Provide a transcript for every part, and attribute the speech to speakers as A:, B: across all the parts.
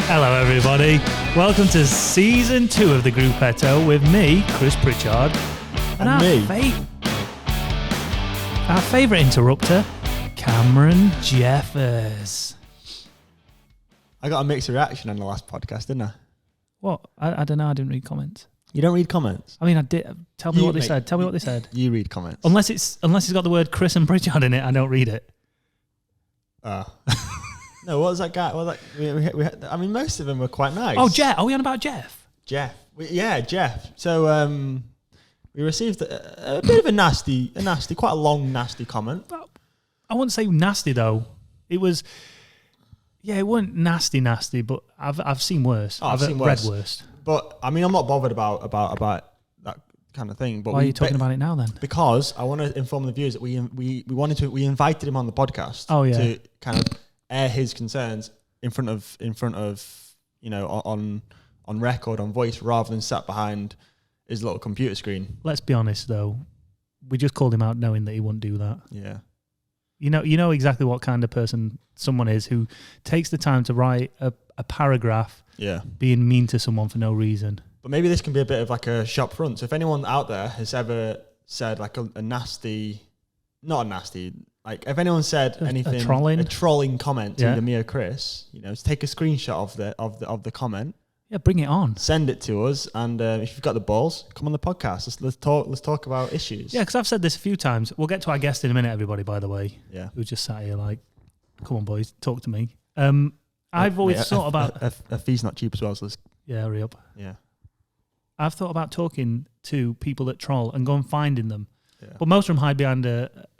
A: Hello everybody, welcome to season 2 of the Gruppetto with me, Chris Pritchard, and our favourite interrupter, Cameron Jeffers.
B: I got a mixed reaction on the last podcast, didn't I?
A: What? I don't know, I didn't read comments.
B: You don't read comments?
A: I mean, I did. Tell me what they said.
B: You read comments.
A: Unless it's got the word Chris and Pritchard in it, I don't read it.
B: No, what was that guy? We had, I mean, most of them were quite nice.
A: Oh, Jeff. Are we on about Jeff?
B: Jeff. Jeff. So we received a bit of a nasty, quite a long, nasty comment.
A: I wouldn't say nasty though. It was, it wasn't nasty, but I've seen worse. I've read worse.
B: But I mean, I'm not bothered about that kind of thing. But
A: why are you talking about it now then? Because
B: I want to inform the viewers that we invited him on the podcast.
A: Oh yeah.
B: To kind of air his concerns in front of on record, on voice, rather than sat behind his little computer screen. Let's be honest though, we just called him out knowing that he wouldn't do that. Yeah. You know exactly what kind of person someone is who takes the time to write a paragraph being mean to someone for no reason. But maybe this can be a bit of like a shop front. So if anyone out there has ever said like a nasty, not a nasty, like if anyone said anything, a trolling comment to either me or Chris, take a screenshot of the comment. Yeah, bring it on. Send it to us, and if you've got the balls, come on the podcast. Let's talk about issues. Yeah, because I've said this a few times. We'll get to our guest in a minute, everybody. By the way, who just sat here like, come on, boys, talk to me. I've always thought about a fee's not cheap as well. So hurry up. Yeah, I've thought about talking to people that troll and going finding them, but most of them hide behind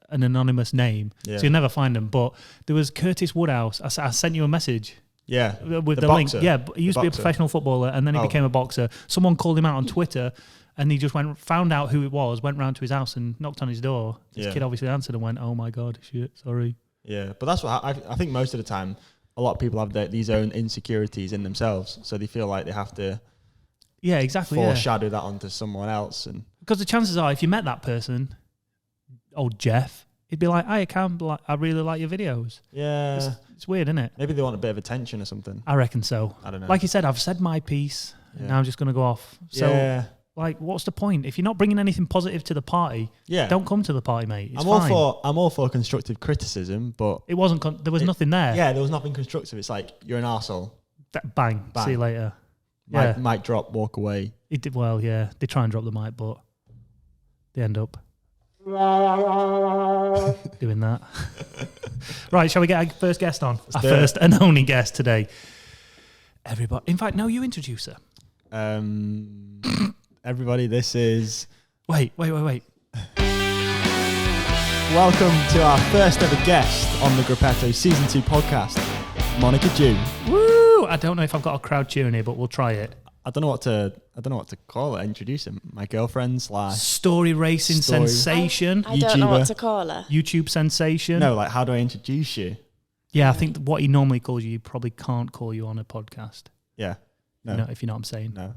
B: an anonymous name, so you'll never find them. But there was Curtis Woodhouse. I sent you a message. Yeah, with the link. Yeah, he used to be a professional footballer, and then he became a boxer. Someone called him out on Twitter, and he just found out who it was, went round to his house and knocked on his door. This kid obviously answered and went, "Oh my god, shit, sorry." Yeah, but that's what I think. Most of the time, a lot of people have these own insecurities in themselves, so they feel like they have to. Yeah, exactly. Foreshadow that onto someone else, and because the chances are, if you met that person, old Jeff, he'd be like, "Hi, Cam, I really like your videos." Yeah. It's weird, isn't it? Maybe they want a bit of attention or something. I reckon so. I don't know. Like you said, I've said my piece, and now I'm just going to go off. So, what's the point? If you're not bringing anything positive to the party, don't come to the party, mate. I'm all for constructive criticism, but it wasn't. There was nothing there. Yeah, there was nothing constructive. It's like, you're an arsehole. Bang. See you later. Mic drop, walk away. It did well, yeah. They try and drop the mic, but they end up doing that. Right, shall we get our first guest on? Our first and only guest today. Everybody, in fact, no, you introduce her. Everybody, this is... Wait. Welcome to our first ever guest on the Gruppetto Season 2 podcast, Monica Jew. Woo! I don't know if I've got a crowd cheering here, but we'll try it. I don't know what to call it. Introduce him. My girlfriend / story racing sensation.
C: I don't know what to call her.
A: YouTube sensation.
B: No, like, how do I introduce you?
A: Yeah, I think what he normally calls you, he probably can't call you on a podcast.
B: Yeah. No.
A: If you know what I'm saying.
B: No.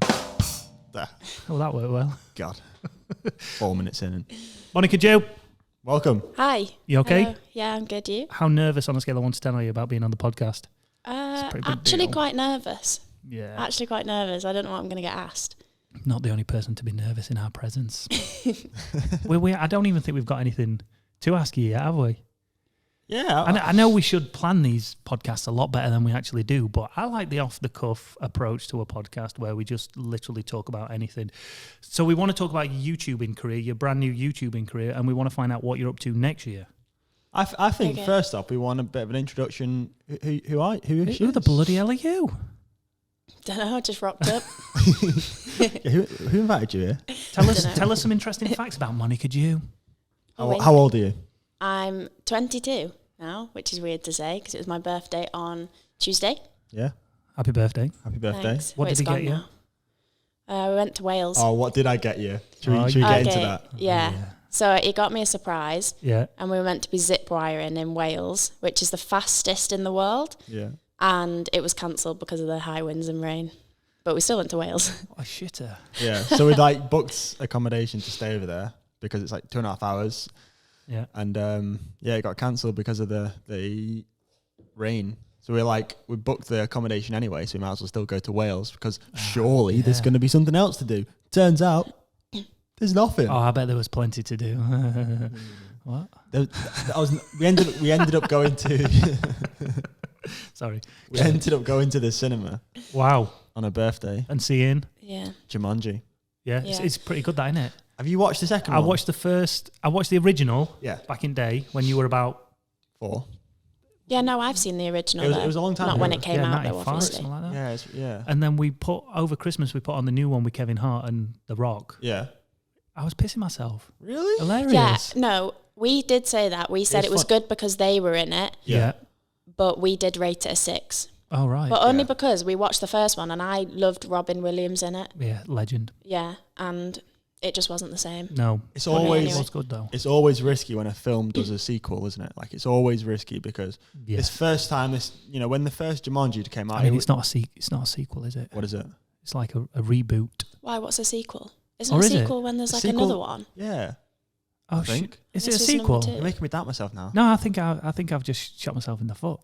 A: Oh, that worked well.
B: God. 4 minutes in.
A: Monica Jew.
C: Welcome. Hi.
A: You okay?
C: Hello. Yeah, I'm good. You?
A: How nervous on a scale of 1 to 10 are you about being on the podcast?
C: Actually quite nervous.
A: Yeah.
C: Actually quite nervous. I don't know what I'm going to get asked.
A: Not the only person to be nervous in our presence. I don't even think we've got anything to ask you yet, have we? Yeah. I know we should plan these podcasts a lot better than we actually do, but I like the off-the-cuff approach to a podcast where we just literally talk about anything. So we want to talk about your YouTubing career, your brand new YouTubing career, and we want to find out what you're up to next year. I think first off, we want a bit of an introduction. Who the bloody hell are you?
C: Don't know, I just rocked up.
B: Who invited you here?
A: Tell us some interesting facts about Monica Jew.
B: How old are you?
C: I'm 22 now, which is weird to say because it was my birthday on Tuesday.
B: Yeah.
A: Happy birthday.
B: Happy birthday.
C: Thanks.
A: What did he get you?
C: We went to Wales.
B: Oh, what did I get you? Should we get into that?
C: Yeah. So he got me a surprise.
A: Yeah.
C: And we were meant to be zip wiring in Wales, which is the fastest in the world.
B: Yeah.
C: And it was cancelled because of the high winds and rain. But we still went to Wales.
A: What a shitter.
B: Yeah. So we booked accommodation to stay over there because it's 2.5 hours.
A: Yeah.
B: And it got cancelled because of the rain. So we booked the accommodation anyway, so we might as well still go to Wales because surely there's going to be something else to do. Turns out there's nothing.
A: Oh, I bet there was plenty to do. What?
B: We ended up going to.
A: Sorry.
B: We ended up going to the cinema.
A: Wow.
B: On her birthday.
A: And seeing.
C: Yeah.
B: Jumanji.
A: Yeah. It's pretty good, that, isn't it?
B: Have you watched the second one?
A: I watched the original.
B: Yeah.
A: Back in day when you were about
B: 4.
C: Yeah, no, I've seen the original.
B: It was a long time
C: ago. Not when it came out, though,
A: 95,
C: obviously.
A: something like that.
B: Yeah.
A: And then over Christmas, we put on the new one with Kevin Hart and The Rock.
B: Yeah.
A: I was pissing myself.
B: Really?
A: Hilarious.
C: Yeah, no, we did say that. We said it was good because they were in it.
A: Yeah.
C: But we did rate it a 6.
A: Oh, right.
C: But only because we watched the first one and I loved Robin Williams in it.
A: Yeah, legend.
C: Yeah, and it just wasn't the same.
A: No.
B: It's always
C: anyway.
A: good, though.
B: It's always risky when a film does a sequel, isn't it? Like, it's always risky because this first time, when the first Jumanji came out...
A: I mean, it's not a sequel, is it?
B: What is it?
A: It's like a reboot.
C: Why, what's a sequel? Isn't it a sequel when there's another one?
B: Yeah.
A: Oh,
B: I think.
A: Is it a sequel?
B: You're making me doubt myself now.
A: No, I think I've just shot myself in the foot.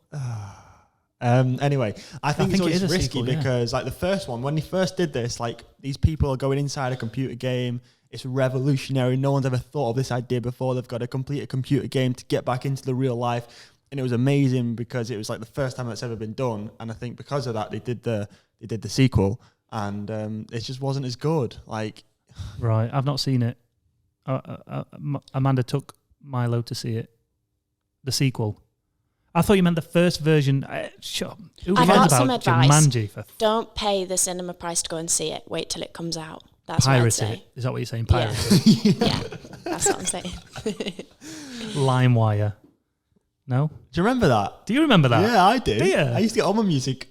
B: Anyway, I think it's always risky
A: sequel,
B: because like the first one, when he first did this, like these people are going inside a computer game. It's revolutionary. No one's ever thought of this idea before. They've got to complete a computer game to get back into the real life. And it was amazing because it was like the first time that's ever been done. And I think because of that, they did the sequel and it just wasn't as good. Like,
A: right. I've not seen it. Amanda took Milo to see it. The sequel. I thought you meant the first version. Sure.
C: I've got some advice.
A: Jumanji
C: Don't pay the cinema price to go and see it. Wait till it comes out. That's
A: pirate
C: what I'd say.
A: it. Is that what you're saying? Pirate
C: it. Yeah, that's what I'm saying.
A: LimeWire. No?
B: Do you remember that?
A: Do you remember that?
B: Yeah, I do.
A: Do you?
B: I used to get all my music.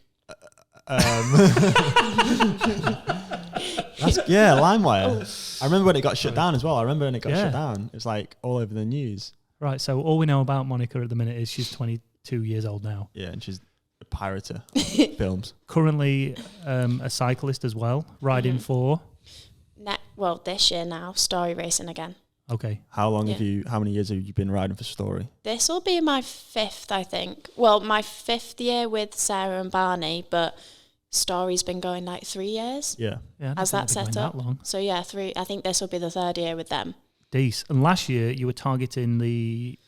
B: LimeWire. I remember when it got shut down as well. I remember when it got shut down. It was like all over the news.
A: Right, so all we know about Monica at the minute is she's 22 years old now.
B: Yeah, and she's a pirater films.
A: Currently a cyclist as well, riding for...
C: this year now, Story racing again.
B: Okay. How many years have you been riding for Story?
C: This will be my 5th, I think. Well, my 5th year with Sarah and Barney, but Story's been going like 3 years.
B: Yeah.
C: As that set up. So yeah, 3. I think this will be the 3rd year with them.
A: Decent. And last year you were targeting the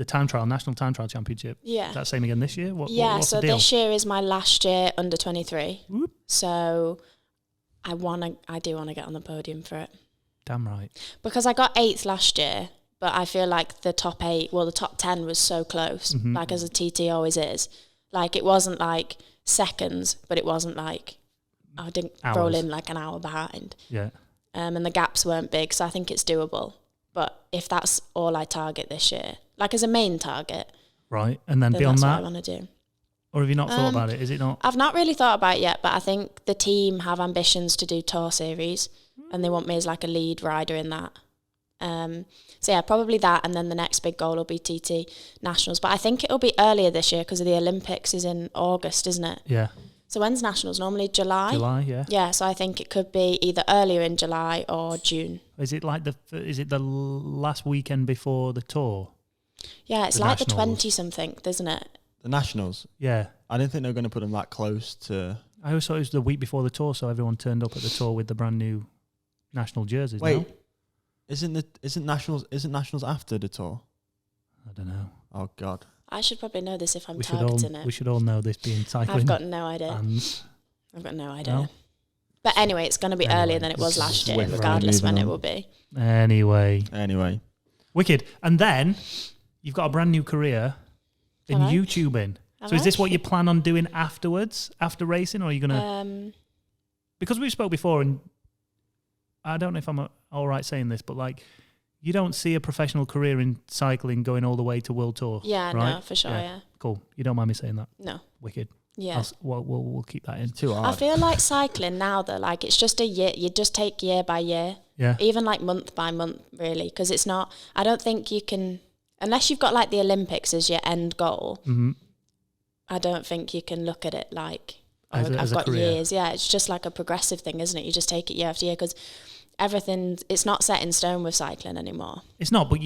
A: time trial, National Time Trial Championship.
C: Yeah.
A: Is that same again this year?
C: What's the deal? This year is my last year under 23.
A: Whoop.
C: So I do want to get on the podium for it.
A: Damn right.
C: Because I got 8th last year, but I feel like the top 10 was so close, like as a TT always is. Like it wasn't like seconds, but it wasn't like I didn't roll in like an hour behind.
A: Yeah.
C: And the gaps weren't big, so I think it's doable. But if that's all I target this year, like as a main target,
A: right, and then beyond
C: that's
A: that,
C: what I want to do.
A: Or have you not thought about it? Is it not?
C: I've not really thought about it yet, but I think the team have ambitions to do Tour Series, and they want me as like a lead rider in that. So yeah, probably that, and then the next big goal will be TT Nationals. But I think it'll be earlier this year because of the Olympics is in August, isn't it?
A: Yeah.
C: So when's Nationals? Normally July?
A: July, yeah.
C: Yeah, so I think it could be either earlier in July or June.
A: Is it like the last weekend before the Tour?
C: Yeah, it's like Nationals. The 20-something, isn't it?
B: The Nationals?
A: Yeah.
B: I didn't think they were going to put them that close to...
A: I always thought it was the week before the Tour, so everyone turned up at the Tour with the brand new national jerseys.
B: Wait,
A: no?
B: isn't Nationals after the Tour?
A: I don't know.
B: Oh, God.
C: I should probably know this if I'm targeting it.
A: We should all know this being cycling.
C: I've got no idea. I've got no idea. No? But anyway, it's going to be earlier than it was last year, regardless when it will be.
A: Anyway.
B: Wicked.
A: And then you've got a brand new career in YouTubing. So is this what you plan on doing afterwards, after racing, or are you going to... Because we spoke before, and I don't know if I'm all right saying this, but like, you don't see a professional career in cycling going all the way to World Tour.
C: Yeah,
A: right?
C: no, for sure, yeah.
A: Cool. You don't mind me saying that?
C: No.
A: Wicked.
C: Yeah.
A: We'll keep that in.
B: Too hard.
C: I feel like cycling now, though, like it's just a year. You just take year by year.
A: Yeah.
C: Even like month by month, really, because it's not... I don't think you can... Unless you've got like the Olympics as your end goal, I don't think you can look at it like, I've got years. Yeah, it's just like a progressive thing, isn't it? You just take it year after year because it's not set in stone with cycling anymore.
A: It's not, but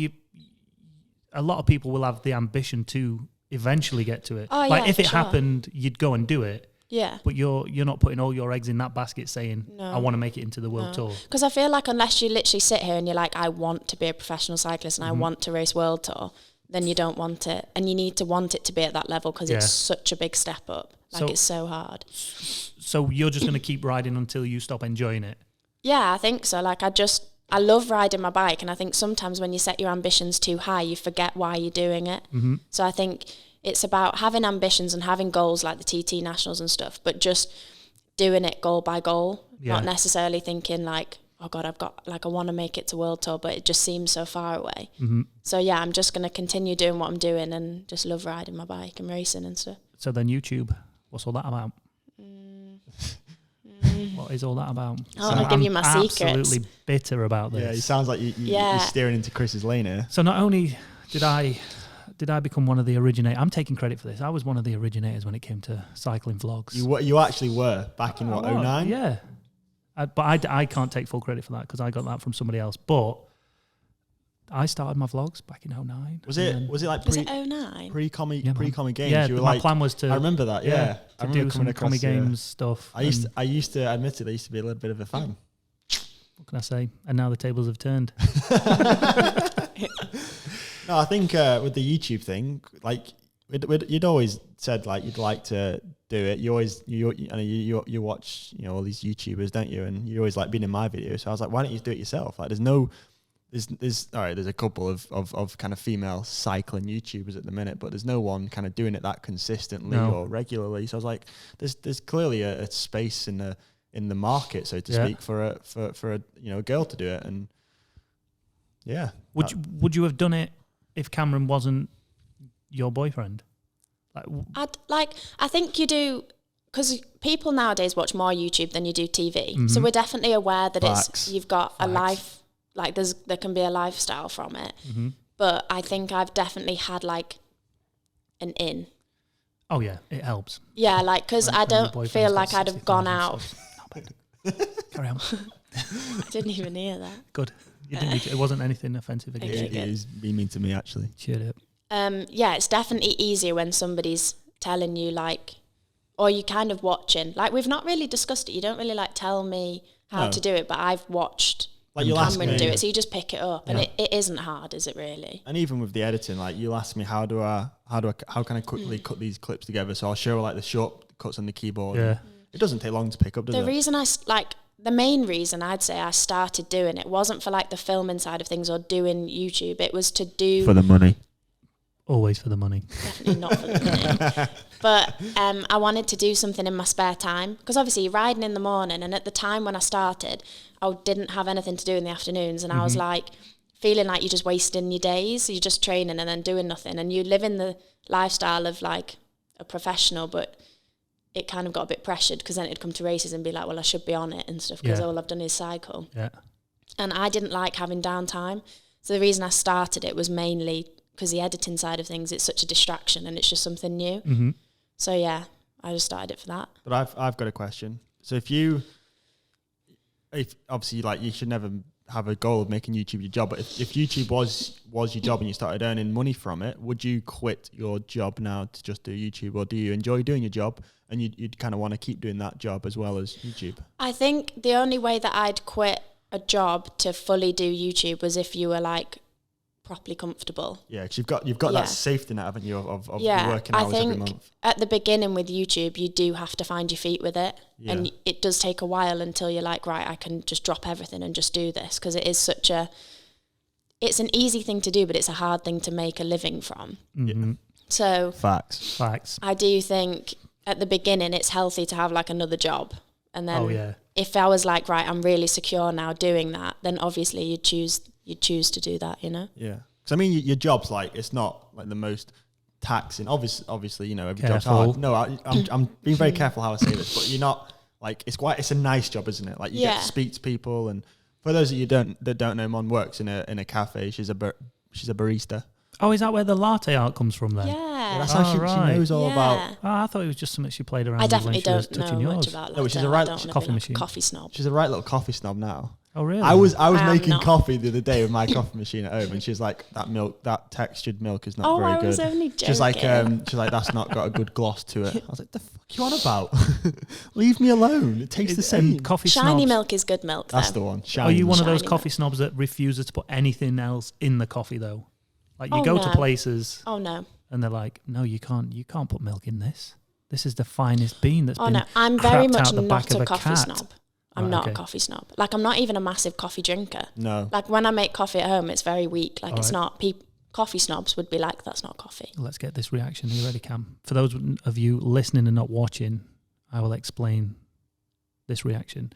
A: a lot of people will have the ambition to eventually get to it.
C: Oh,
A: like if it happened, you'd go and do it.
C: Yeah.
A: But you're not putting all your eggs in that basket saying, I want to make it into the World Tour.
C: Because I feel like unless you literally sit here and you're like, I want to be a professional cyclist and I want to race World Tour, then you don't want it. And you need to want it to be at that level because it's such a big step up. Like it's so hard.
A: So you're just going to keep riding until you stop enjoying it?
C: Yeah, I think so. Like I love riding my bike, and I think sometimes when you set your ambitions too high, you forget why you're doing it. Mm-hmm. So I think it's about having ambitions and having goals like the TT Nationals and stuff, but just doing it goal by goal, not necessarily thinking like, oh God, I want to make it to World Tour, but it just seems so far away. Mm-hmm. So yeah, I'm just going to continue doing what I'm doing and just love riding my bike and racing and stuff.
A: So then YouTube, what's all that about? What is all that about?
C: I want to give you my secrets.
A: I'm absolutely bitter about this.
B: Yeah, it sounds like you're steering into Chris's lane here.
A: So not only did I become one of the originators, I'm taking credit for this. I was one of the originators when it came to cycling vlogs.
B: You actually were back in 2009?
A: Yeah. But I can't take full credit for that because I got that from somebody else. But I started my vlogs back in 2009.
B: Was it like
C: was it 2009?
B: Pre-commie games?
A: Yeah, my plan was to.
B: I remember that. Yeah,
A: to do some commie games stuff.
B: I used to admittedly used to be a little bit of a fan.
A: What can I say? And now the tables have turned.
B: No, I think with the YouTube thing, like you'd always said like you'd like to do it. You always you watch all these YouTubers, don't you? And you always like being in my videos. So I was like, why don't you do it yourself? Like there's a couple of kind of female cycling YouTubers at the minute, but there's no one kind of doing it that consistently or regularly. So I was like, there's clearly a space in the market, so to speak, for a girl to do it. And yeah,
A: would you have done it if Cameron wasn't your boyfriend?
C: I think you do, because people nowadays watch more YouTube than you do TV. Mm-hmm. So we're definitely aware that you've got a life. Like there can be a lifestyle from it, but I think I've definitely had like an in.
A: Oh yeah, it helps.
C: Yeah, like because I don't feel like I'd have gone out.
A: Carry on.
C: I didn't even hear that.
A: Good. You didn't. It wasn't anything offensive against you.
B: It is being mean to me actually.
A: Cheered up.
C: Yeah, it's definitely easier when somebody's telling you like, or you kind of watching. Like we've not really discussed it. You don't really like tell me how to do it, but I've watched.
B: Like you'll ask me,
C: do it, so you just pick it up, and it isn't hard, is it really?
B: And even with the editing, like you'll ask me how can I quickly cut these clips together? So I'll show like the shortcuts on the keyboard. Yeah, it doesn't take long to pick up. Does it? The main reason I'd say I started doing it wasn't for like the filming side of things or doing YouTube. It was to do for the money.
A: Always for the money.
C: Definitely not for the money. But I wanted to do something in my spare time because obviously you're riding in the morning, and at the time when I started, I didn't have anything to do in the afternoons, and I was like feeling like you're just wasting your days. You're just training and then doing nothing, and you live in the lifestyle of like a professional, but it kind of got a bit pressured because then it'd come to races and be like, well, I should be on it and stuff because all I've done is cycle. Yeah. And I didn't like having downtime. So the reason I started it was mainly because the editing side of things, it's such a distraction and it's just something new. Mm-hmm. So yeah, I just started it for that.
B: But I've got a question. So if obviously like you should never have a goal of making YouTube your job, but if YouTube was your job and you started earning money from it, would you quit your job now to just do YouTube, or do you enjoy doing your job and you'd kind of want to keep doing that job as well as YouTube?
C: I think the only way that I'd quit a job to fully do YouTube was if you were like properly comfortable.
B: Yeah, because you've got that safety net, haven't you, of working hours every month. I think
C: at the beginning with YouTube, you do have to find your feet with it. Yeah. And it does take a while until you're like, right, I can just drop everything and just do this, because it is it's an easy thing to do, but it's a hard thing to make a living from. Mm-hmm. So
B: Facts.
C: I do think at the beginning it's healthy to have like another job. And then if I was like, right, I'm really secure now doing that, then obviously you choose to do that, you know?
B: Yeah. Because I mean, your job's like, it's not like the most taxing. Obviously, every job's hard. No, I'm being very careful how I say this, but you're not like, it's a nice job, isn't it? Like you get to speak to people, and for those that don't know, Mon works in a cafe. She's a barista.
A: Oh, is that where the latte art comes from then?
C: Yeah.
B: That's how she knows all about.
A: Oh, I thought it was just something she played around with.
C: I definitely
A: when she was
C: don't
A: touching
C: know
A: yours.
C: much about latte.
B: No, she's a right
A: coffee machine.
C: Coffee snob.
B: She's a right little coffee snob now.
A: Oh, really?
B: I was making coffee the other day with my coffee machine at home, and she's like, that textured milk is not very good.
C: I was only joking.
B: She's like, that's not got a good gloss to it. I was like, the fuck you on about? Leave me alone. It tastes the same.
A: Coffee
C: shiny
A: snobs.
C: milk is good milk.
B: That's the one. Shiny
A: Are you one of
C: shiny
A: those coffee snobs that refuses to put anything else in the coffee though? Like you go to places.
C: Oh no.
A: And they're like, no, you can't put milk in this. This is the finest bean that's been.
C: Oh no, I'm very much
A: not
C: a coffee snob. I'm not a coffee snob. Like, I'm not even a massive coffee drinker.
B: No.
C: Like, when I make coffee at home, it's very weak. Like, it's not... coffee snobs would be like, that's not coffee.
A: Let's get this reaction. Are you ready, Cam? For those of you listening and not watching, I will explain this reaction.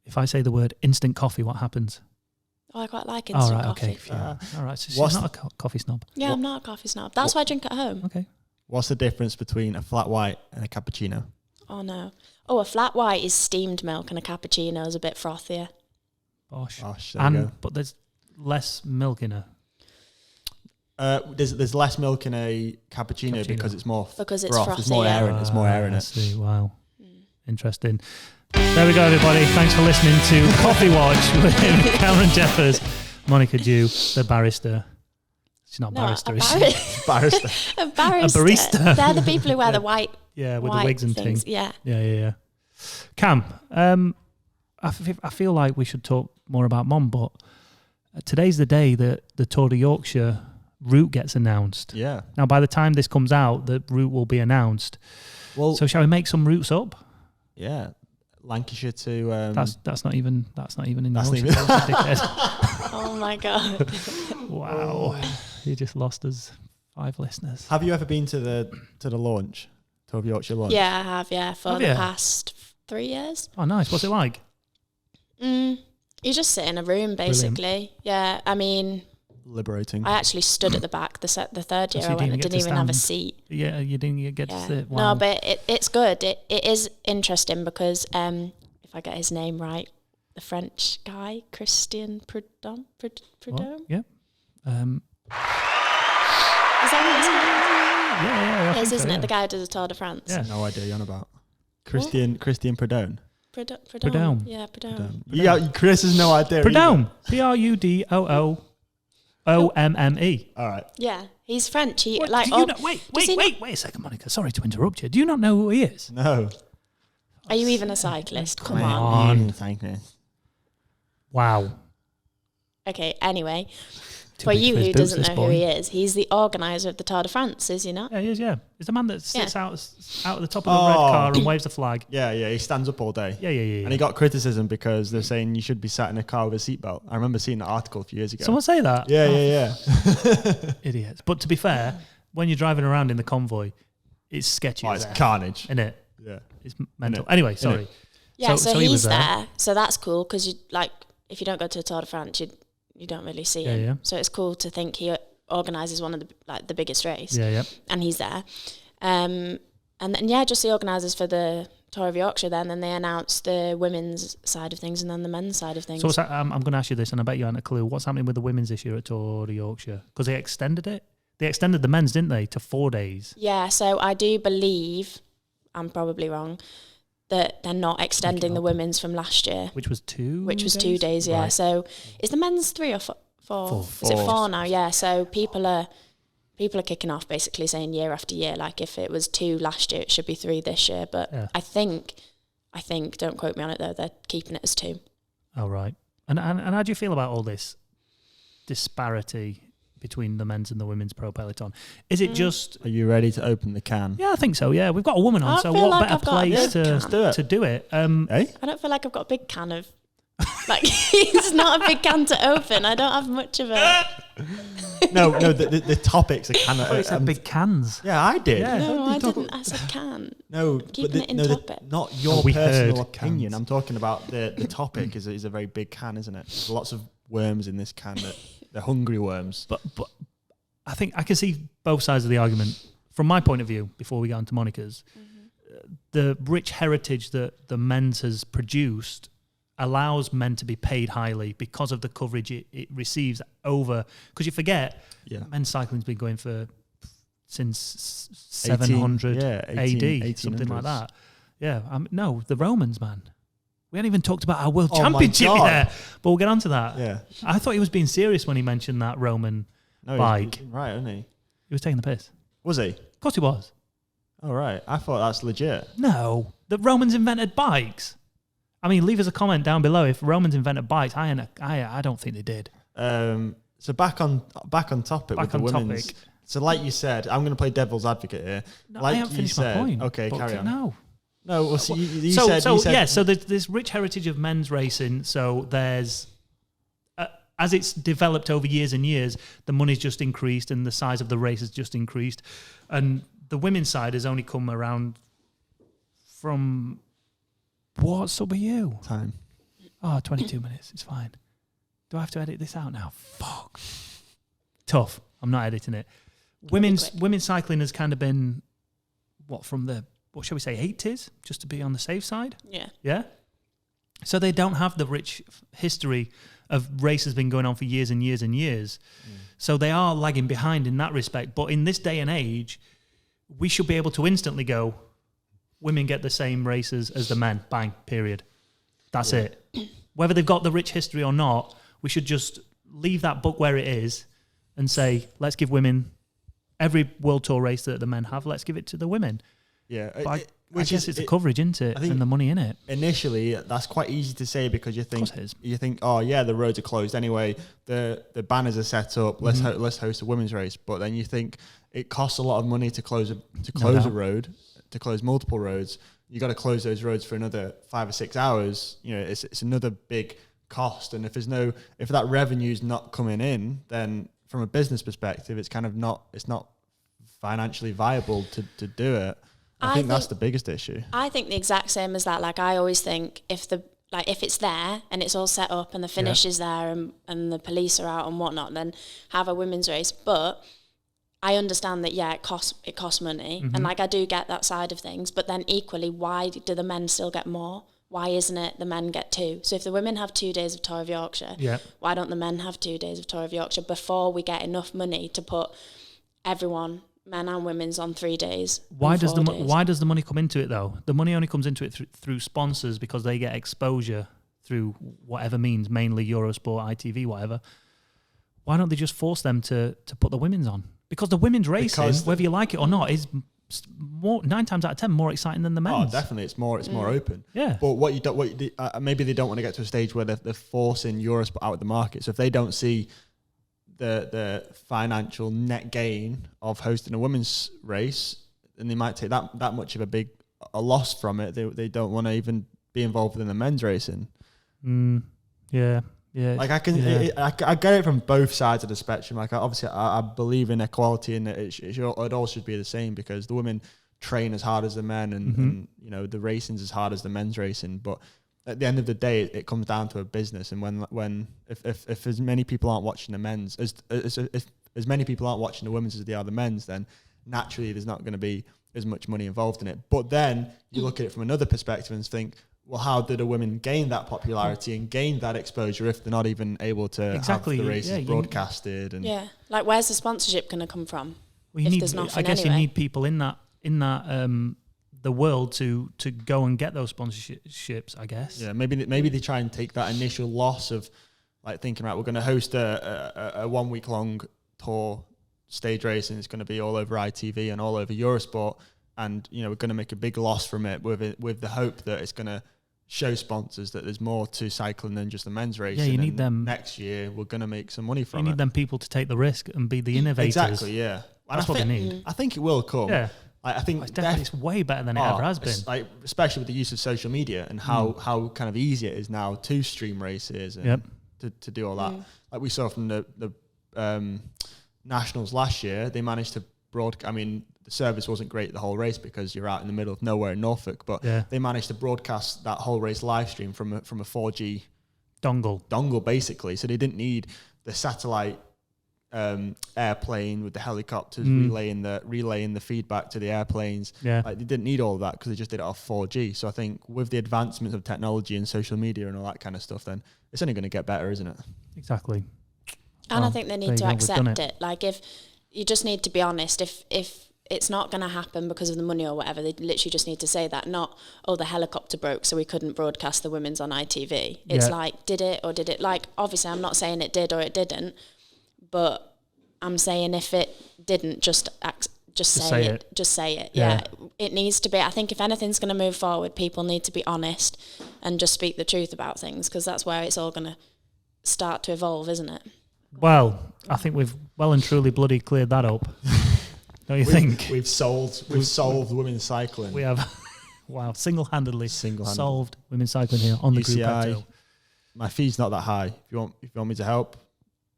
A: If I say the word instant coffee, what happens?
C: Oh, I quite like instant coffee.
A: Okay. All right, so she's not a coffee snob.
C: Yeah, I'm not a coffee snob. That's why I drink at home.
A: Okay.
B: What's the difference between a flat white and a cappuccino?
C: Oh, no. Oh, a flat white is steamed milk and a cappuccino is a bit frothier.
A: Bosh.
B: There you go.
A: But there's less milk in a...
B: There's less milk in a cappuccino because it's more
C: because it's
B: froth. There's more air in it. There's more air in it.
A: See, wow. Interesting. There we go, everybody. Thanks for listening to Coffee Watch with Cameron Jeffers, Monica Dew, the barista. She's not barista, is she?
B: Barista.
C: A barista. They're the people who wear the white...
A: Yeah, with the wigs and things.
C: Yeah.
A: Cam, I feel like we should talk more about Mom, but today's the day that the Tour de Yorkshire route gets announced.
B: Yeah.
A: Now, by the time this comes out, the route will be announced. Well, so shall we make some routes up?
B: Yeah. Lancashire to...
A: That's not even in Yorkshire.
C: Oh my God.
A: Wow. You just lost us 5 listeners.
B: Have you ever been to the launch? Tour of Yorkshire launch?
C: Yeah, I have, for the past 3 years.
A: Oh, nice. What's it like?
C: You just sit in a room, basically. Brilliant. Yeah, I mean...
B: Liberating.
C: I actually stood at the back the third year I went. I didn't even have a seat.
A: Yeah, you didn't get to sit. Wow.
C: No, but it's good. It is interesting because if I get his name right, the French guy, Christian Prudhomme.
A: Yeah.
C: Is that his name?
A: Yeah.
C: It is, isn't it? The guy who does the Tour de France.
B: Yeah. No idea you're on about. Christian Prudhomme.
C: Prudhomme. Yeah, Prudhomme.
B: Yeah, Chris has no idea.
A: Prudhomme. Prudhomme. All right.
C: Yeah, he's French. He
A: what,
C: like.
A: Wait a second, Monica. Sorry to interrupt you. Do you not know who he is?
B: No.
C: Are you even a cyclist? Come on.
B: Cyclist.
A: Wow.
C: Okay. Anyway, for you who doesn't know who he is, he's the organizer of the Tour de France, is he not?
A: Yeah, he is. Yeah, he's the man that sits out at the top of the red car and waves the flag.
B: Yeah. He stands up all day.
A: Yeah.
B: And he got criticism because they're saying you should be sat in a car with a seatbelt. I remember seeing that article a few years ago.
A: Someone say that?
B: Yeah.
A: Idiots. But to be fair, when you're driving around in the convoy, it's sketchy.
B: It's carnage,
A: isn't it?
B: Yeah,
A: it's mental. Anyway, sorry.
C: Yeah, so he's there. So that's cool because you like if you don't go to the Tour de France, you don't really see him. Yeah. So it's cool to think he organises one of the biggest race.
A: Yeah.
C: And he's there. And then just the organisers for the Tour of Yorkshire then they announced the women's side of things and then the men's side of things.
A: So I'm going to ask you this and I bet you haven't a clue. What's happening with the women's this year at Tour of Yorkshire? Because they extended it. They extended the men's, didn't they, to 4 days?
C: Yeah, so I do believe, I'm probably wrong, that they're not extending the women's from last year.
A: Which was 2
C: Which was
A: days?
C: 2 days, yeah. Right. So is the men's 3 or 4? 4. Is it 4 now? Yeah. So people are kicking off basically saying year after year, like if it was 2 last year, it should be 3 this year. But yeah. I think, don't quote me on it though, they're keeping it as 2.
A: Oh, right. And how do you feel about all this disparity between the men's and the women's pro peloton? Is it just...
B: Are you ready to open the can?
A: Yeah, I think so, yeah. We've got a woman on, so what better place to do it?
C: I don't feel like I've got a big can of... Like, it's not a big can to open. I don't have much of a...
B: No, the topics are kind of...
A: Oh, it's big cans.
B: Yeah, I did.
C: Yeah. No, I didn't. I said can.
B: No,
C: keeping it in topic.
B: Not your personal opinion. I'm talking about the topic is a very big can, isn't it? There's lots of worms in this can that... They're hungry worms.
A: But I think I can see both sides of the argument. From my point of view, before we get on to Monica's, the rich heritage that the men's has produced allows men to be paid highly because of the coverage it receives over... Because you forget, men's cycling's been going for since 700 AD, something like that. Yeah, no, the Romans, man. We haven't even talked about our world championship there, but we'll get on to that.
B: Yeah.
A: I thought he was being serious when he mentioned that Roman bike.
B: Right, isn't he?
A: He was taking the piss.
B: Was he?
A: Of course he was.
B: Oh, right. I thought that's legit.
A: No. The Romans invented bikes. I mean, leave us a comment down below if Romans invented bikes. I don't think they did.
B: So back on topic with the women's. So like you said, I'm going to play devil's advocate here.
A: No,
B: like
A: I haven't finished my point.
B: Okay, carry on.
A: No.
B: Well, so you said...
A: So there's this rich heritage of men's racing. So there's... as it's developed over years and years, the money's just increased and the size of the race has just increased. And the women's side has only come around from... What sub are you?
B: Time.
A: 22 minutes. It's fine. Do I have to edit this out now? Fuck. Tough. I'm not editing it. Women's cycling has kind of been, from the, what shall we say, 80s, just to be on the safe side?
C: Yeah.
A: Yeah? So they don't have the rich history of races been going on for years and years and years. So they are lagging behind in that respect. But in this day and age, we should be able to instantly go, women get the same races as the men. Bang, period. That's it. Whether they've got the rich history or not, we should just leave that book where it is and say, let's give women every World Tour race that the men have, let's give it to the women.
B: Yeah.
A: I guess it's the coverage, isn't it? And the money in it.
B: Initially, that's quite easy to say because you think, oh yeah, the roads are closed anyway. The banners are set up. Let's host a women's race. But then you think it costs a lot of money to close a road, to close multiple roads. You got to close those roads for another 5 or 6 hours. You know, it's another big cost. And if that revenue's not coming in, then from a business perspective, it's not financially viable to do it. I think that's the biggest issue. I
C: think the exact same as that. Like, I always think if it's there and it's all set up and the finish is there and the police are out and whatnot, then have a women's race. But I understand that, it costs money. Mm-hmm. And like, I do get that side of things. But then equally, why do the men still get more? Why isn't it the men get 2? So if the women have 2 days of Tour of Yorkshire, why don't the men have 2 days of Tour of Yorkshire before we get enough money to put everyone, men and women's, on 3 days?
A: Why does the money come into it though? The money only comes into it through sponsors because they get exposure through whatever means, mainly Eurosport, ITV, whatever. Why don't they just force them to put the women's on? Because the women's racing, whether you like it or not, is more 9 times out of 10 more exciting than the men's.
B: Oh, definitely, it's more open.
A: Yeah.
B: But maybe they don't want to get to a stage where they're forcing Eurosport out of the market. So if they don't see the financial net gain of hosting a women's race, then they might take that much of a loss from it. They don't want to even be involved in the men's racing.
A: Yeah.
B: Like I get it from both sides of the spectrum. Like I believe in equality and it all should be the same because the women train as hard as the men and you know the racing's as hard as the men's racing. But at the end of the day, it comes down to a business. And if as many people aren't watching the men's as many people aren't watching the women's as they are the men's, then naturally there's not going to be as much money involved in it. But then you look at it from another perspective and think, well, how did a women gain that popularity and gain that exposure if they're not even able to have the races broadcasted?
C: Like where's the sponsorship going to come from?
A: Well, I guess you need people in that the world to go and get those sponsorships, I guess.
B: Yeah, maybe they try and take that initial loss of like thinking, right, we're going to host a 1 week long tour stage race and it's going to be all over ITV and all over Eurosport, and you know we're going to make a big loss from it with the hope that it's going to show sponsors that there's more to cycling than just the men's race.
A: Yeah, you need them.
B: Next year we're going to make some money from it.
A: You need them people to take the risk and be the innovators.
B: Exactly, yeah.
A: That's what they need.
B: I think it will come.
A: Yeah.
B: I think
A: it's way better than it ever has been.
B: Like especially with the use of social media and how kind of easy it is now to stream races and to do all that. Like we saw from the Nationals last year, they managed to broadcast. I mean, the service wasn't great the whole race because you're out in the middle of nowhere in Norfolk, but they managed to broadcast that whole race live stream from a 4G dongle basically. So they didn't need the satellite airplane with the helicopters relaying the feedback to the airplanes.
A: Yeah,
B: like they didn't need all of that because they just did it off 4G. So I think with the advancements of technology and social media and all that kind of stuff, then it's only going to get better, isn't it?
A: Exactly.
C: And I think they need to accept it. Like if you just need to be honest, if it's not going to happen because of the money or whatever. They literally just need to say that, not, oh, the helicopter broke so we couldn't broadcast the women's on ITV. It's like, did it or did it? Like, obviously I'm not saying it did or it didn't, but I'm saying if it didn't, just say it. Just say it. Yeah. It needs to be, I think if anything's going to move forward, people need to be honest and just speak the truth about things, because that's where it's all going to start to evolve, isn't it?
A: Well, I think we've well and truly bloody cleared that up. Don't you think?
B: We've solved women's cycling.
A: We have, wow, single-handedly solved women's cycling here on the
B: UCI,
A: group.
B: My fee's not that high. If you want me to help,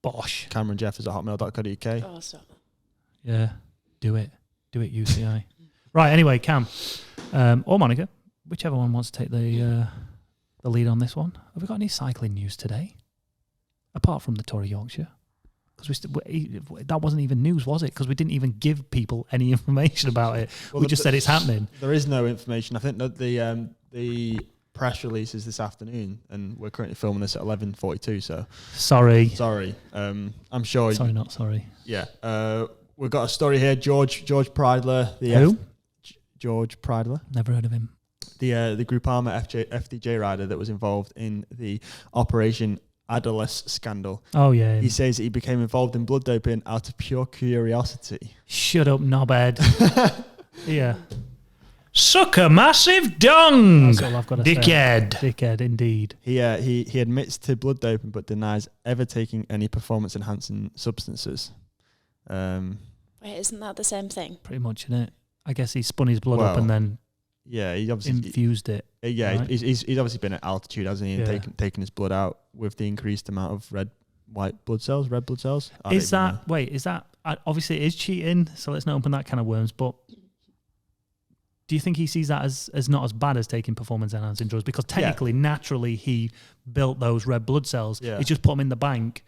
A: Bosh.
B: CameronJeffers@hotmail.co.uk.
C: Oh, stop.
A: Yeah, do it, UCI. Right. Anyway, Cam, or Monica, whichever one wants to take the lead on this one. Have we got any cycling news today, apart from the Tour of Yorkshire? Because that wasn't even news, was it? Because we didn't even give people any information about it. Well, we just said it's happening.
B: There is no information. I think that the press release is this afternoon, and we're currently filming this at 11:42. So
A: sorry.
B: I'm sure.
A: Sorry, not sorry.
B: Yeah. We've got a story here. George Prydler.
A: Who?
B: George Prydler.
A: Never heard of him.
B: The Groupama FDJ rider that was involved in the Operation Adoles scandal.
A: Oh, yeah.
B: He says that he became involved in blood doping out of pure curiosity.
A: Shut up, knobhead. Yeah. Suck a massive dung. That's all I've got to
B: Dickhead.
A: Say. Dickhead, indeed.
B: He admits to blood doping but denies ever taking any performance-enhancing substances.
C: Wait, isn't that the same thing?
A: Pretty much, isn't it? I guess he spun his blood up and then
B: he obviously
A: infused it.
B: Right? He's obviously been at altitude, hasn't he? And taken his blood out with the increased amount of red blood cells. Obviously it is cheating, so let's not open that can of worms, but do you think he sees that as not as bad as taking performance enhancing drugs? Because technically, naturally, he built those red blood cells. Yeah.
A: He just put them in the bank,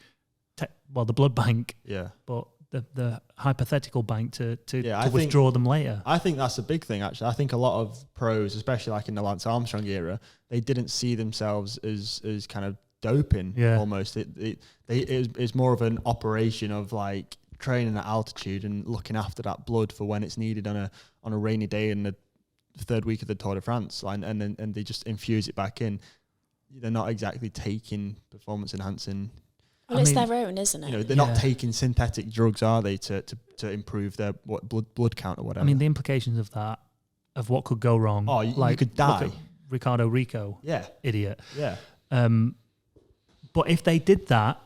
A: the blood bank.
B: Yeah.
A: But the hypothetical bank to
B: I
A: withdraw them later.
B: I think that's a big thing, actually. I think a lot of pros, especially like in the Lance Armstrong era, they didn't see themselves as kind of doping almost. It was more of an operation of like training at altitude and looking after that blood for when it's needed on a rainy day in the third week of the Tour de France, and they just infuse it back in. They're not exactly taking performance enhancing.
C: Well, it's their own, isn't it?
B: They're not taking synthetic drugs, are they, to improve their blood count or whatever?
A: I mean, the implications of that, of what could go wrong.
B: Oh, you could die.
A: Look at Ricardo Rico.
B: Yeah.
A: Idiot.
B: Yeah.
A: But if they did that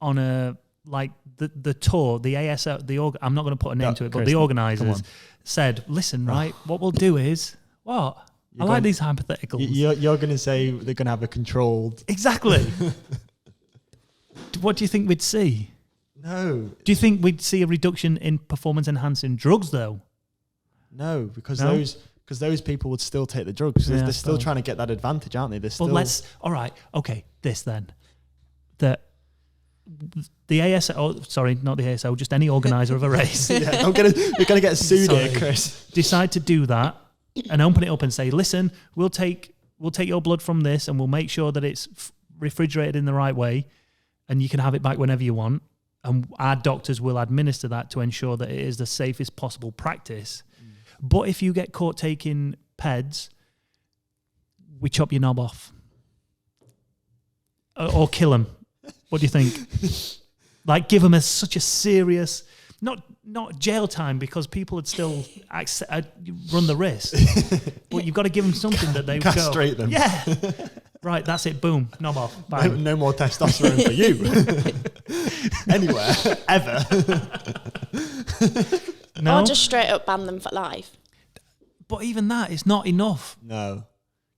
A: on the tour, the ASL, I'm not going to put a name to it, but the organisers said, listen, right, what we'll do is, what? I like these hypotheticals.
B: You're going to say they're going to have a controlled...
A: Exactly. What do you think we'd see?
B: No.
A: Do you think we'd see a reduction in performance-enhancing drugs, though?
B: No, because those people would still take the drugs. They're still trying to get that advantage, aren't they?
A: All right, okay, this then. The ASO, sorry, not the ASO, just any organiser of a race.
B: You're going to get sued here, Chris.
A: Decide to do that and open it up and say, listen, we'll take your blood from this and we'll make sure that it's refrigerated in the right way and you can have it back whenever you want. And our doctors will administer that to ensure that it is the safest possible practice. But if you get caught taking PEDs, we chop your knob off. Or kill them. What do you think? Like, give them such a serious, not jail time, because people would still run the risk. But you've got to give them something that they would
B: castrate them.
A: Yeah. Right, that's it. Boom. Knob off. Bang.
B: No more testosterone for you. Anywhere. Ever.
C: No. Or just straight up ban them for life.
A: But even that is not enough.
B: No.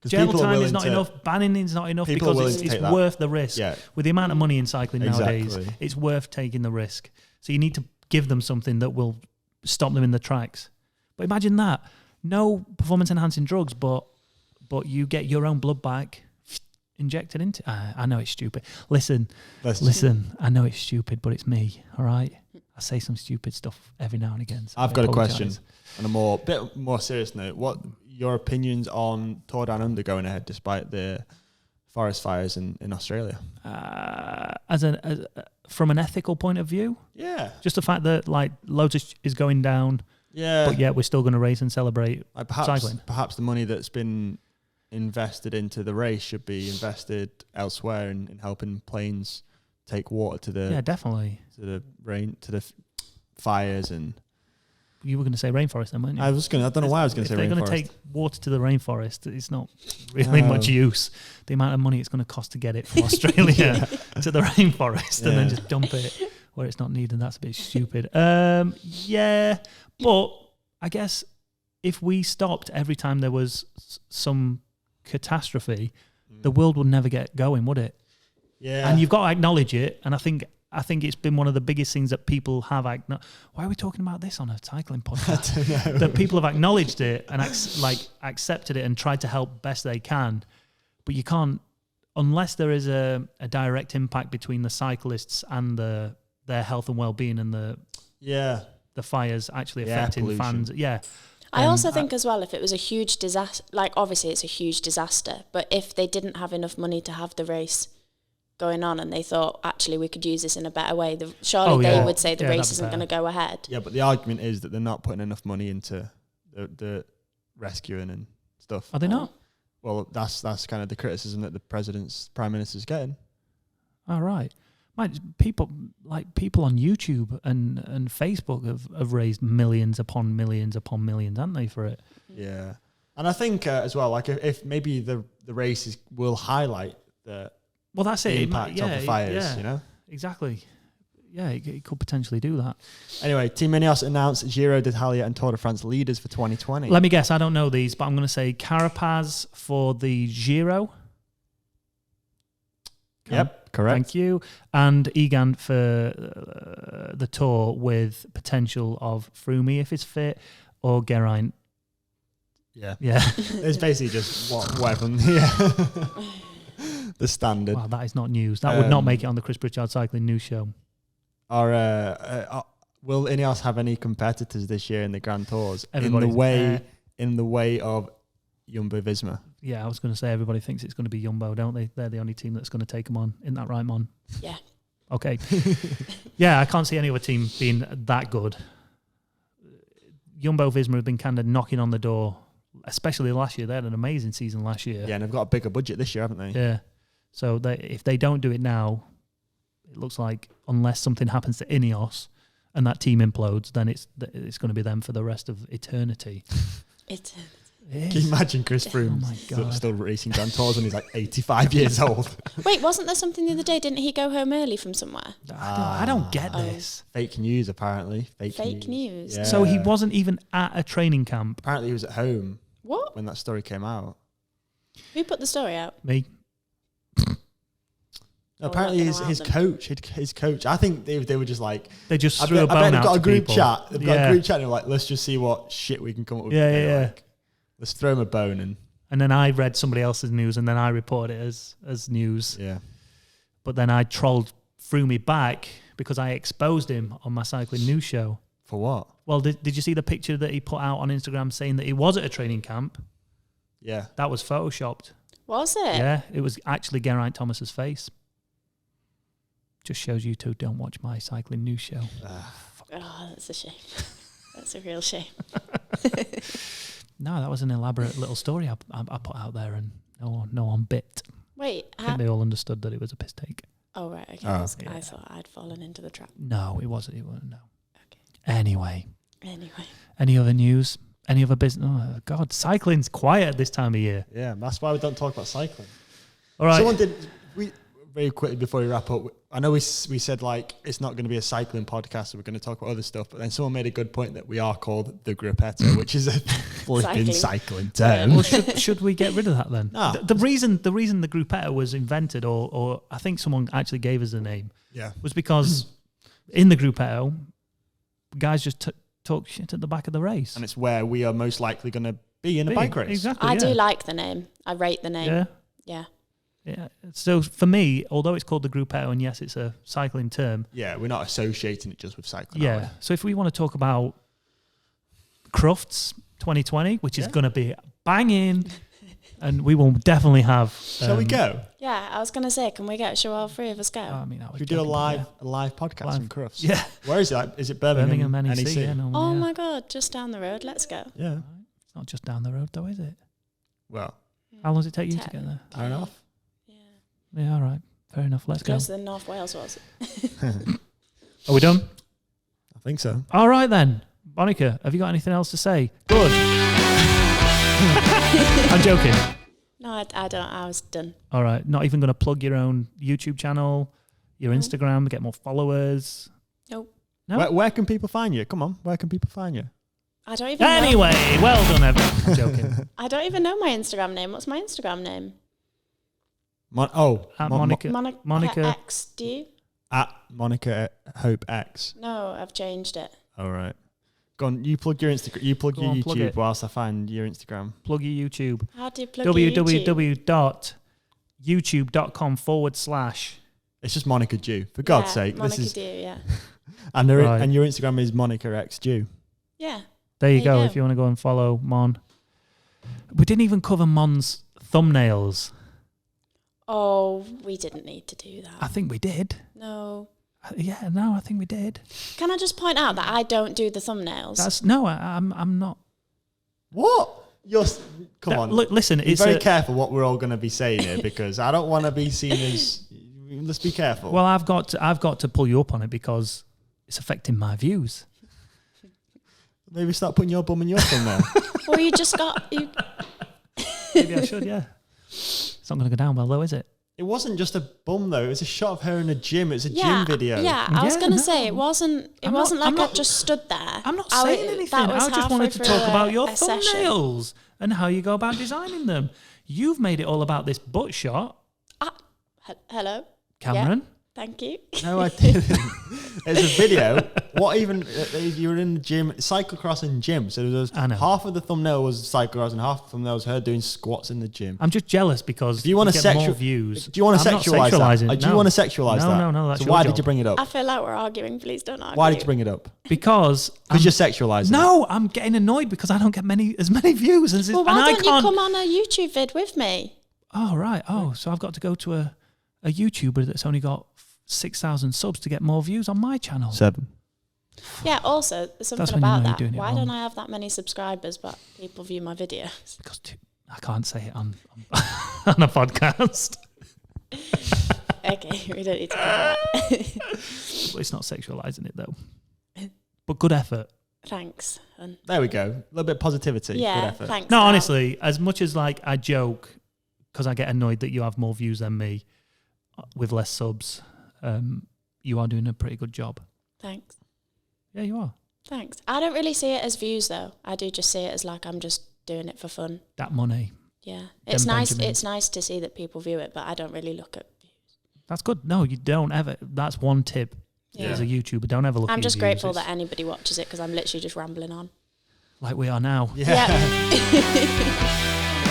A: Jail time is not enough. Banning is not enough because it's worth the risk. Yeah. With the amount of money in cycling nowadays, it's worth taking the risk. So you need to give them something that will stop them in the tracks. But imagine that. No performance-enhancing drugs, but you get your own blood back injected into... I know it's stupid. Listen, I know it's stupid, but it's me, all right? I say some stupid stuff every now and again. So
B: I've got a question on a bit more serious note. What your opinions on Tour Down Under going ahead despite the forest fires in Australia.
A: From an ethical point of view, just the fact that like loads is going down, but yet we're still going to race and celebrate cycling.
B: Perhaps the money that's been invested into the race should be invested elsewhere in helping planes take water to the
A: definitely
B: to the rain to the fires. And
A: you were going to say rainforest then, weren't you?
B: I don't know why I was going to say rainforest.
A: They're going to take water to the rainforest. It's not really much use. The amount of money it's going to cost to get it from Australia to the rainforest and then just dump it where it's not needed. That's a bit stupid. But I guess if we stopped every time there was some catastrophe, the world would never get going, would it?
B: Yeah.
A: And you've got to acknowledge it. And I think it's been one of the biggest things that people have. Why are we talking about this on a cycling podcast?
B: I don't know.
A: That people have acknowledged it and accepted it and tried to help best they can. But you can't, unless there is a direct impact between the cyclists and their health and well-being and the fires actually affecting pollution. Fans. Yeah.
C: I also think as well, if it was a huge disaster, like obviously it's a huge disaster, but if they didn't have enough money to have the race going on and they thought, actually, we could use this in a better way, surely they would say the race isn't going to go ahead.
B: Yeah, but the argument is that they're not putting enough money into the rescuing and stuff.
A: Are they not?
B: Well, that's kind of the criticism that the Prime Minister's getting.
A: All right. People on YouTube and Facebook have raised millions upon millions upon millions, haven't they, for it?
B: Yeah. And I think as well, like if maybe the races will highlight
A: that's
B: the impact of the fires, you know?
A: Exactly. Yeah, it could potentially do that.
B: Anyway, Team Ineos announced Giro d'Italia and Tour de France leaders for 2020.
A: Let me guess, I don't know these, but I'm going to say Carapaz for the Giro.
B: Yep, correct.
A: Thank you. And Egan for the Tour with potential of Froome if it's fit or Geraint.
B: Yeah.
A: It's
B: basically just whatever. Yeah. The standard.
A: Wow, that is not news. That would not make it on the Chris Pritchard Cycling News Show.
B: Will Ineos have any competitors this year in the Grand Tours in the way of Jumbo-Visma?
A: Yeah, I was going to say everybody thinks it's going to be Jumbo, don't they? They're the only team that's going to take them on. Isn't that right, Mon?
C: Yeah.
A: Okay. Yeah, I can't see any other team being that good. Jumbo-Visma have been kind of knocking on the door, especially last year. They had an amazing season last year.
B: Yeah, and they've got a bigger budget this year, haven't they?
A: Yeah. So if they don't do it now, it looks like unless something happens to Ineos and that team implodes, then it's going to be them for the rest of eternity.
B: Can you imagine Chris Froome still racing Grand Tours when he's like 85 years old?
C: Wait, wasn't there something the other day? Didn't he go home early from somewhere?
A: I don't get this.
B: Fake news, apparently.
C: Fake news.
B: Yeah.
A: So he wasn't even at a training camp.
B: Apparently he was at home.
C: What?
B: When that story came out.
C: Who put the story out?
A: Me.
B: Apparently his coach. I think they were just like...
A: They just threw a bone out to people.
B: They've got a group chat. They've got a group chat and they're like, let's just see what shit we can come up with.
A: Yeah.
B: Like, let's throw him a bone.
A: And then I read somebody else's news and then I reported it as news.
B: Yeah.
A: But then I trolled Froome back because I exposed him on my cycling news show.
B: For what?
A: Well, did you see the picture that he put out on Instagram saying that he was at a training camp?
B: Yeah.
A: That was photoshopped.
C: Was it?
A: Yeah, it was actually Geraint Thomas's face. Just shows you two don't watch my cycling news show.
C: Oh, that's a shame. That's a real shame.
A: No, that was an elaborate little story I put out there and no one bit.
C: Wait.
A: I think they all understood that it was a piss take.
C: Oh, right. Okay. I thought I'd fallen into the trap.
A: No, it wasn't. No.
C: Okay.
A: Anyway.
B: Any
A: other news? Any other business? Oh, God, cycling's quiet this time of year.
B: Yeah, that's why we don't talk about cycling.
A: All right.
B: Very quickly before we wrap up, I know we said like it's not going to be a cycling podcast, so we're going to talk about other stuff. But then someone made a good point that we are called the Gruppetto, which is a flipping cycling term.
A: Well, should we get rid of that then?
B: No.
A: The reason the Gruppetto was invented, or I think someone actually gave us the name, was because in the Gruppetto, guys just talk shit at the back of the race,
B: and it's where we are most likely going to be in a bike race.
A: Exactly.
C: I do like the name. I rate the name.
A: Yeah. So for me, although it's called the Gruppetto, and yes, it's a cycling term.
B: Yeah, we're not associating it just with cycling.
A: Yeah. So if we want to talk about Crufts 2020, which is going to be banging, And we will definitely have...
B: Shall we go?
C: Yeah, I was going to say, can we shall all three of us go?
B: Should we do a live podcast from Crufts?
A: Yeah.
B: Where is it? Is it Birmingham NEC?
A: Yeah,
C: normally, my God, just down the road. Let's go.
B: Yeah.
A: It's not just down the road though, is it?
B: Well.
A: How long does it take you to get there?
B: Hour and a half.
C: Yeah.
A: Yeah, all right. Fair enough. Let's go.
C: Closer than North Wales was.
A: Are we done?
B: I think so.
A: All right then. Monica, have you got anything else to say? Good. I'm joking.
C: No, I don't. I was done.
A: All right. Not even going to plug your own YouTube channel, your Instagram, get more followers?
C: Nope.
A: No?
B: Where can people find you? Come on. Where can people find you?
C: I don't even
A: Anyway, well done, everyone. I'm joking.
C: I don't even know my Instagram name. What's my Instagram name?
A: Monica
C: X, do you?
B: At Monica Hope X.
C: No, I've changed it.
B: All right. Go on, you plug your Instagram. You plug your YouTube whilst I find your Instagram.
A: Plug your YouTube.
C: How do you plug your YouTube?
A: www.youtube.com/
B: It's just Monica Dew. For God's sake.
C: Monica Dew, yeah.
B: And your Instagram is Monica X Dew.
C: Yeah.
A: There you go. If you want to go and follow Mon. We didn't even cover Mon's thumbnails.
C: Oh, we didn't need to do that.
A: I think we did.
C: No.
A: I think we did.
C: Can I just point out that I don't do the thumbnails?
A: I'm not.
B: What? Come on.
A: Look, listen.
B: Be very careful what we're all going to be saying here because I don't want to be seen as. Let's be careful.
A: Well, I've got to pull you up on it because it's affecting my views.
B: Maybe start putting your bum in your thumbnail.
C: Well, you just got you.
A: Maybe I should. Yeah. It's not going to go down well, though, is it?
B: It wasn't just a bum though. It was a shot of her in a gym. It was a gym video.
C: Yeah, I was going to say it wasn't. It wasn't like I just stood there.
A: I'm not saying anything. I just wanted to talk about your thumbnails and how you go about designing them. You've made it all about this butt shot.
C: Hello,
A: Cameron.
C: Yeah, thank you.
B: No, I didn't. It's a video. What even? You were in the gym, cyclocross in gym. So there was half of the thumbnail was cyclocross and half of the thumbnail was her doing squats in the gym.
A: I'm just jealous because
B: you want to
A: get more views.
B: Do you want to sexualize that? Do you want to sexualize that?
A: No. That's
B: so why did you bring it up?
C: I feel like we're arguing. Please don't argue.
B: Why did you bring it up?
A: Because
B: you're sexualizing.
A: No, I'm getting annoyed because I don't get as many views as.
C: Well, why don't you come on a YouTube vid with me?
A: Oh right. Oh, so I've got to go to a YouTuber that's only got 6,000 subs to get more views on my channel.
B: 7.
C: Yeah, also, there's something about that. Why don't I have that many subscribers but people view my videos?
A: Because I can't say it on a podcast.
C: Okay, we don't need to do that.
A: It's not sexualising it, though. But good effort.
C: Thanks.
B: There we go. A little bit of positivity.
C: Yeah,
B: good effort.
C: Thanks.
A: No, honestly, as much as like I joke because I get annoyed that you have more views than me with less subs, you are doing a pretty good job.
C: Thanks.
A: Yeah, you are.
C: Thanks. I don't really see it as views though. I do just see it as like I'm just doing it for fun.
A: That money.
C: Yeah. It's nice. It's nice to see that people view it, but I don't really look at views.
A: That's good. No, you don't ever. That's one tip as a YouTuber. Don't ever look at
C: I'm just
A: views.
C: grateful that anybody watches it because I'm literally just rambling on.
A: Like we are now.
B: Yeah.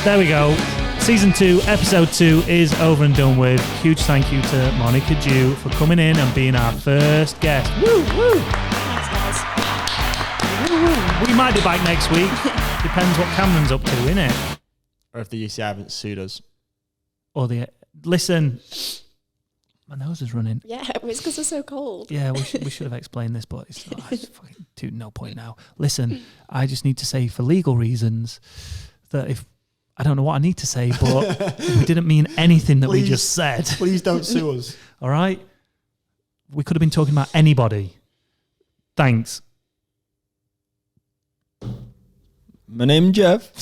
A: There we go. Season 2, episode 2 is over and done with. Huge thank you to Monica Dew for coming in and being our first guest. Woo, woo.
C: Thanks, guys.
A: Woo, woo. We might be back next week. Depends what Cameron's up to, innit?
B: Or if the UCI haven't sued us.
A: Or listen, my nose is running.
C: Yeah, it's because it's so cold.
A: Yeah, we should have explained this, but it's fucking to no point now. Listen, I just need to say for legal reasons that if I don't know what I need to say, but we didn't mean anything that we just said.
B: Please don't sue us.
A: All right? We could have been talking about anybody. Thanks.
B: My name's Jeff.